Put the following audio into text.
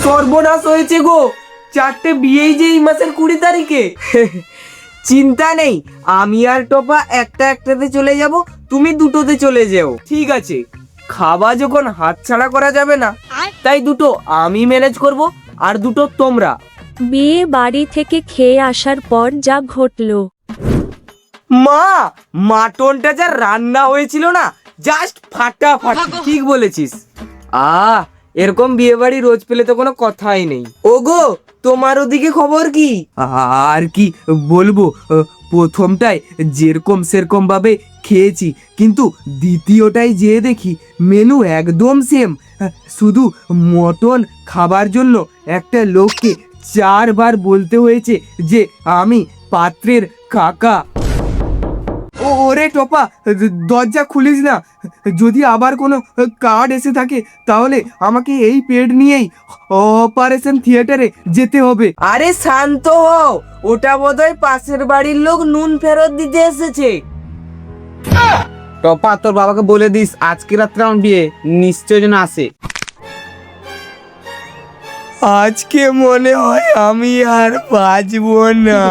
সর্বনাশ হয়েছে গো, 4টে বিয়েই যে এই মাসের 20 তারিখে। চিন্তা নেই, আমি আর টপা একটাতে চলে যাব, তুমি দুটোতে চলে যেও। ঠিক আছে, খাওয়া যখন হাতছাড়া করা যাবে না, তাই দুটো আমি ম্যানেজ করব আর দুটো তোমরা। বিয়ে বাড়ি থেকে খেয়ে আসার পর যা ঘটলো। মা, মাটনটা যা রান্না হয়েছিল না, জাস্ট ফাটাফাটি। ঠিক বলেছিস। এরকম বিয়ে বাড়ি রোজ পেলে তো কোনো কথাই নেই। ওগো, তোমার ওদিকে খবর কি? আর কি বলবো, প্রথমটায় যেরকম সেরকম ভাবে খেয়েছি, কিন্তু দ্বিতীয়টায় যেয়ে দেখি মেনু একদম সেম। শুধু মটন খাবার জন্য একটা লোককে 4বার বলতে হয়েছে যে আমি পাত্রের কাকা। ওরে টপা, দরজা খুলিস না। যদি আবার কোনো কার্ড এসে থাকে তাহলে আমাকে এই পেড নিয়েই অপারেশন থিয়েটারে যেতে হবে। আরে শান্ত হও, ওটা বোধহয় পাশের বাড়ির লোক নুন ফেরত দিতে এসেছে। টপা, তোর বাবাকে বলে দিস আজকে রাত্রে আমার বিয়ে, নিশ্চয় যেন আসে। আজকে মনে হয় আমি আর বাঁচবো না।